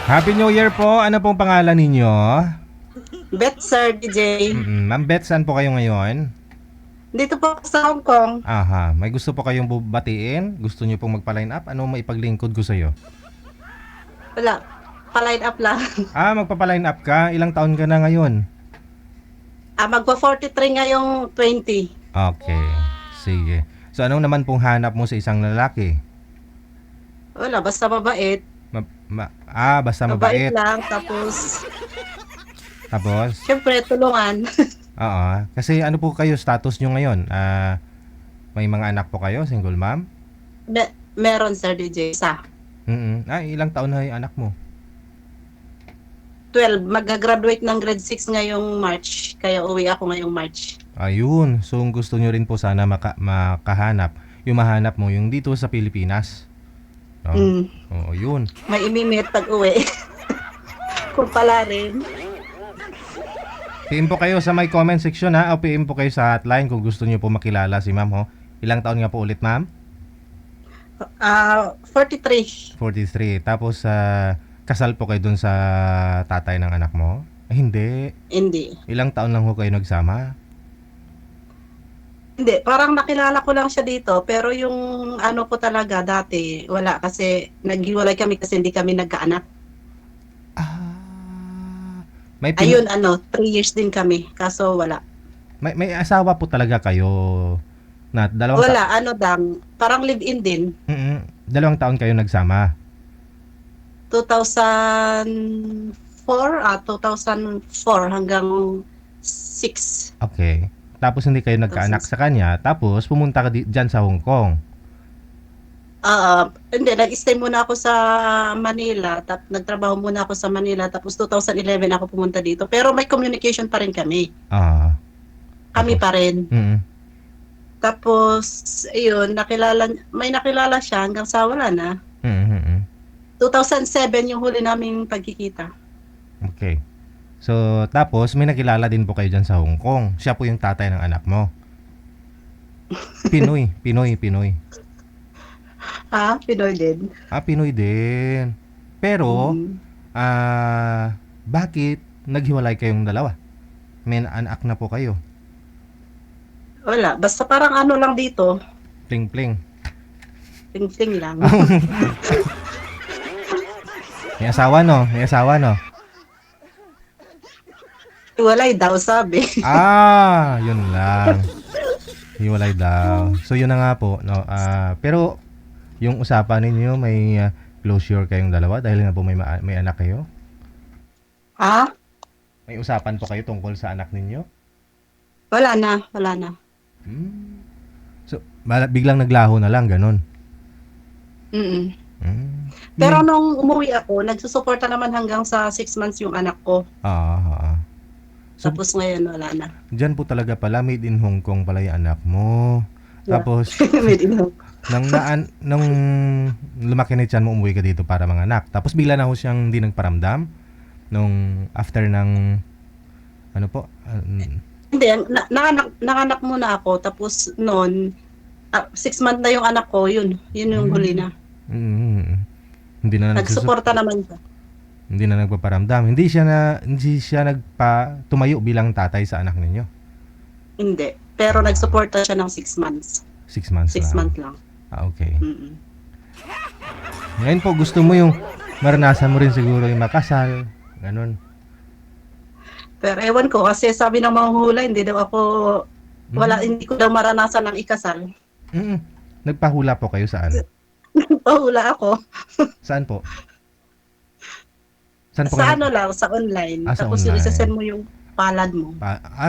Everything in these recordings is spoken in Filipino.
Happy New Year po. Ano pong pangalan ninyo? Bet, Sir DJ. Ma'am Beth, saan po kayo ngayon? Dito po ako sa Hong Kong. Aha, may gusto po kayong batiin? Gusto niyo pong magpa-line up? Ano maipaglingkod ko sa'yo? Wala. Pa-line up lang. Magpapa-line up ka? Ilang taon ka na ngayon? Magpa-43 ngayong 20. Okay, sige. So anong naman pong hanap mo sa isang lalaki? Wala, basta mabait. Basta Mabait mabait. lang. Tapos, Tapos? syempre, tulungan. Oo. Kasi ano po kayo, status nyo ngayon? May mga anak po kayo? Single mom? Meron, Sir DJ. Isa. Ilang taon na yung anak mo? 12. Mag-graduate ng grade 6 ngayong March. Kaya uwi ako ngayong March. Ayun. So, gusto nyo rin po sana makahanap. Yung mahanap mo, yung dito sa Pilipinas. No? Oo, yun. May imimit pag uwi. Kung pala rin. PM po kayo sa my comment section ha. O PM po kayo sa hotline kung gusto nyo po makilala si ma'am ho. Ilang taon nga po ulit ma'am? 43. 43. Tapos, kasal po kayo dun sa tatay ng anak mo? Hindi. Hindi. Ilang taon lang ho kayo nagsama? Hindi, parang nakilala ko lang siya dito, pero yung ano ko talaga dati, wala kasi naghiwalay kami kasi hindi kami nagkaanak. May Ayun, 3 years din kami, kaso wala. may asawa po talaga kayo na dalawang Wala, parang live-in din. Dalawang taon kayo nagsama. 2004 hanggang 6. Okay. Tapos hindi kayo nagkaanak sa kanya, tapos pumunta ka dyan sa Hong Kong. Hindi, nag-stay muna ako sa Manila, nagtrabaho muna ako sa Manila, tapos 2011 ako pumunta dito. Pero may communication pa rin kami. Kami pa rin. Tapos, ayun, may nakilala siya hanggang sa wala na. 2007 yung huli naming pagkikita. Okay. So, tapos may nakilala din po kayo dyan sa Hong Kong. Siya po yung tatay ng anak mo. Pinoy. Pinoy din. Pinoy din. Pero, bakit naghiwalay kayong dalawa? May anak na po kayo. Wala, basta parang lang dito. Pling-pling. Ting-ting lang. May asawa no? Walay daw, sabi. Yun lang. Hiwalay daw. So yun na nga po, no. Pero yung usapan ninyo may closure kayong dalawa dahil nga po may anak kayo? May usapan po kayo tungkol sa anak ninyo? Wala na. So biglang naglaho na lang ganun. Pero nung umuwi ako, nagsusuporta naman hanggang sa 6 months yung anak ko. So, tapos ngayon wala na. Diyan po talaga pala, made in Hong Kong pala yung anak mo. Yeah. Tapos, made in Hong Kong. nung lumaki na tiyan mo, umuwi ka dito para mga anak. Tapos bigla na ho siyang hindi nagparamdam nung after ng ano po? Hindi, nanganak muna ako. Tapos noon, 6 months na yung anak ko, yun yung huli na. Hindi na nagsuporta naman siya. Hindi na nagpaparamdam. Hindi siya tumayo bilang tatay sa anak ninyo. Hindi. Pero nagsuporta siya ng 6 months. 6 months 6 months lang. Okay. Ngayon po, gusto mo yung maranasan mo rin siguro yung makasal. Ganun. Pero ewan ko, kasi sabi ng mga hula, hindi ko daw maranasan ng ikasal. Nagpahula po kayo saan? Nagpahula ako. Saan po? Sa sa online. Sa Tapos online. isasend mo yung palad mo.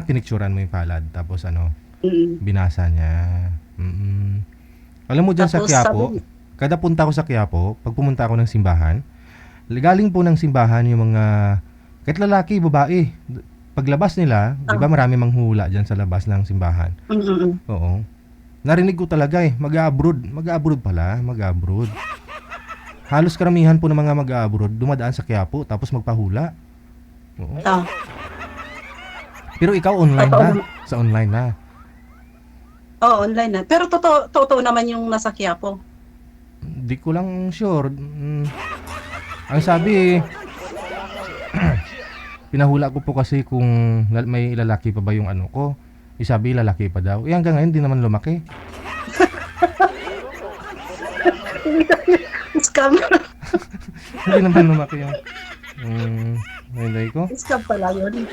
Pinicturan mo yung palad. Tapos binasa niya. Alam mo dyan sa Quiapo, kada punta ko sa Quiapo, pag pumunta ako ng simbahan, galing po ng simbahan yung mga, kahit lalaki, babae, paglabas nila, di ba marami manghula dyan sa labas ng simbahan. Oo. Narinig ko talaga mag-abroad pala. Halos karamihan po ng mga mag-abroad dumadaan sa Quiapo tapos magpahula. Oo. Pero ikaw online na. Sa online na. Online na. Pero totoo naman yung nasa Quiapo. Di ko lang sure. Ang sabi, pinahula ko po kasi kung may lalaki pa ba yung ano ko. Sabi lalaki pa daw. Hanggang ngayon, hindi naman lumaki. Scam. Hindi naman lumaki yung nilay ko. Scam pala yun.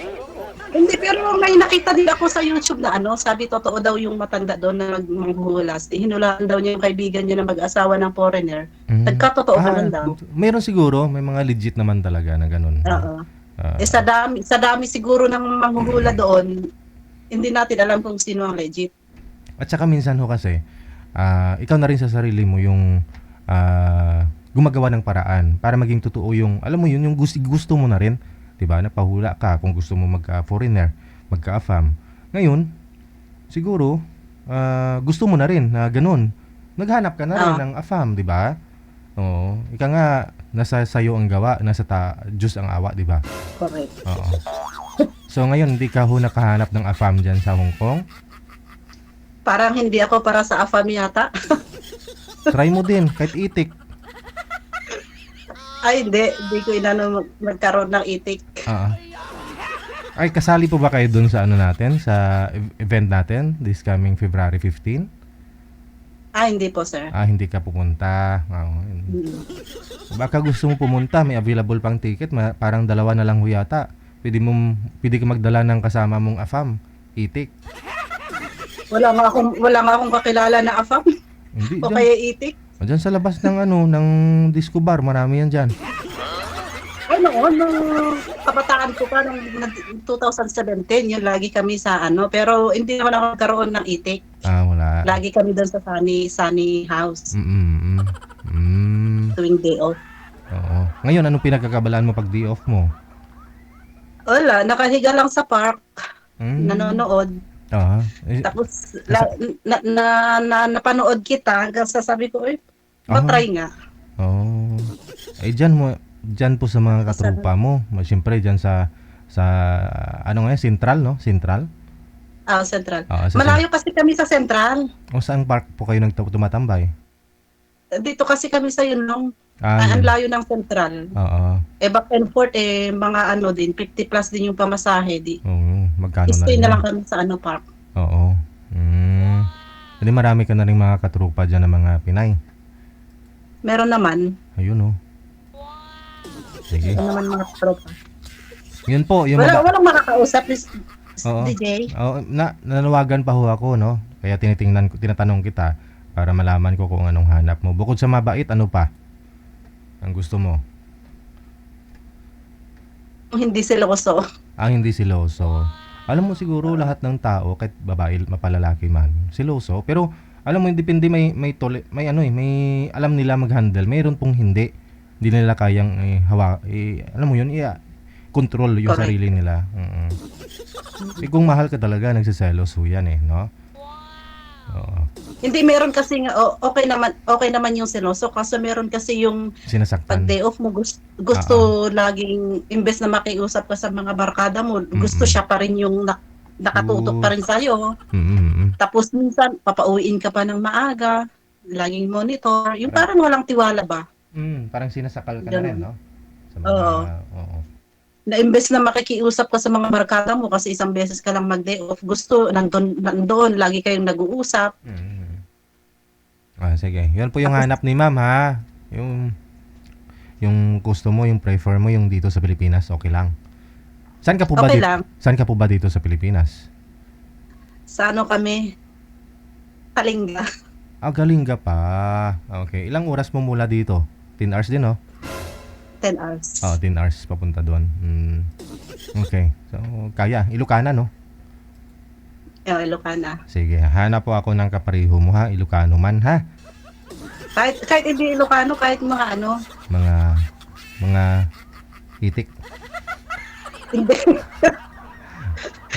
Hindi, pero may nakita din ako sa YouTube na sabi totoo daw yung matanda doon na manghuhulas. Hinulaan daw niya yung kaibigan niya na mag-asawa ng foreigner. Nagkatotoo naman daw. Mayroon siguro, may mga legit naman talaga na ganun. Oo. Sa dami siguro ng manghuhula doon, hindi natin alam kung sino ang legit. At saka minsan ho kasi, ikaw na rin sa sarili mo yung gumagawa ng paraan para maging totoo yung, alam mo yun, yung gusto mo na rin. Diba? Napahula ka kung gusto mo magka-foreigner, magka-AFAM. Ngayon, siguro, gusto mo na rin na ganun. Naghanap ka na rin ng AFAM, diba? Oo. Ika nga, nasa sayo ang gawa, nasa Diyos ang awa, diba? Correct. Oo. So ngayon, hindi ka ho nakahanap ng AFAM dyan sa Hong Kong? Parang hindi ako para sa AFAM yata. Try mo din, kahit itik. Ay, hindi ko inano magkaroon ng itik. Ay, kasali po ba kayo dun sa natin, sa event natin, this coming February 15? Hindi po, sir. Hindi ka pupunta. Baka gusto mo pumunta, may available pang ticket, parang 2 na lang ho yata. Pwede ka magdala ng kasama mong AFAM, itik. Wala nga akong kakilala na AFAM. Hindi, o kaya itik. Diyan sa labas ng ng disco bar, marami yan dyan. Nung kabataan ko pa, nung 2017, yun lagi kami sa pero hindi naman ako nagkaroon ng itik. Wala. Lagi kami doon sa Sunny House. Tuwing day off. Oo. Ngayon, anong pinagkakabalaan mo pag day off mo? Wala, nakahiga lang sa park, nanonood. Tapos napanood kita hanggang sasabi ko, matry nga. Diyan po sa mga katrupa mo. Siyempre diyan sa Central, no? Central? Central. Malayo kasi kami sa Central. Saan park po kayo tumatambay? Dito kasi kami sa Yunlong. Ang layo ng Central. Back and forth mga din 50 plus din yung pamasahe magkano stay na lang kami sa park. Hindi marami ka na rin mga katrupa dyan ng mga Pinay. Meron naman. Ayun Sige. Meron naman mga katrupa. Yun po, walang makakausap DJ. Nanawagan pa ho ako, no? Kaya tinatanong kita para malaman ko kung anong hanap mo. Bukod sa mabait, ano pa ang gusto mo? Hindi siloso. Hindi siloso. Alam mo siguro lahat ng tao, kahit babae, mapalalaki man, siloso. Pero alam mo, depende, may alam nila mag-handle. Mayroon pong hindi nila kayang alam mo yun, control yung Correct. sarili nila. Kung mahal ka talaga, nagsiselos ho yan no? Hindi, meron kasi nga, okay naman yung seloso, kasi meron kasi yung sinasaktan. pag day off mo, gusto laging, imbes na makiusap ka sa mga barkada mo, gusto siya pa rin yung nakatutok pa rin sa'yo. Tapos minsan, papauwiin ka pa ng maaga, laging monitor, yung parang walang tiwala ba? Parang sinasakal ka na rin, no? Sa mga, Oo. Na imbes na makikiusap ka sa mga barkada mo kasi isang beses ka lang mag-day off, gusto nandoon lagi kayong nag-uusap. Sige. Yan po yung hanap ni ma'am, ha? Yung gusto mo, yung prefer mo, yung dito sa Pilipinas, okay lang. Saan ka po ba Saan ka po ba dito sa Pilipinas? Sa kami? Kalinga. Kalinga pa. Okay. Ilang oras mo mula dito? 10 hours din, no? 10 hours. 10 hours papunta doon. Okay. So, kaya. Ilocana, no? Ilocana. Sige. Hanap po ako ng kapareho mo, ha? Ilocano man, ha? Kahit hindi Ilocano, kahit mga Mga itik. Hindi.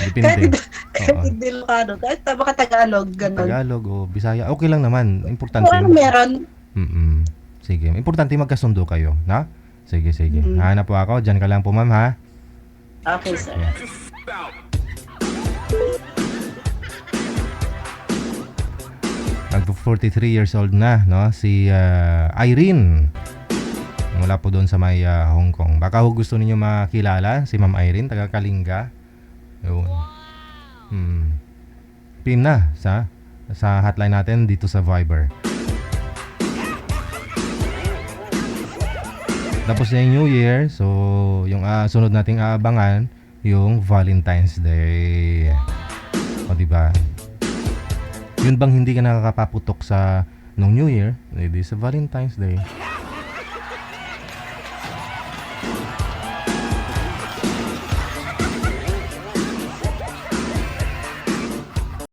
Depende. Kahit hindi Ilocano, kahit baka Tagalog, gano'n. Tagalog o Bisaya. Okay lang naman. Importante. Meron. Sige. Importante magkasundo kayo, na? Sige. Hanap po ako. Diyan ka lang po, ma'am, ha? Okay, sir. Yeah. Nag 43 years old na, no? Si Irene. mula po doon sa may Hong Kong. Baka ho gusto niyo makilala si Ma'am Irene, taga Kalinga. Yun. PM na sa hotline natin dito sa Viber. Tapos na yung New Year, so yung sunod nating aabangan yung Valentine's Day. O diba? Yun bang hindi ka nakakapaputok sa nung New Year? Hindi sa Valentine's Day.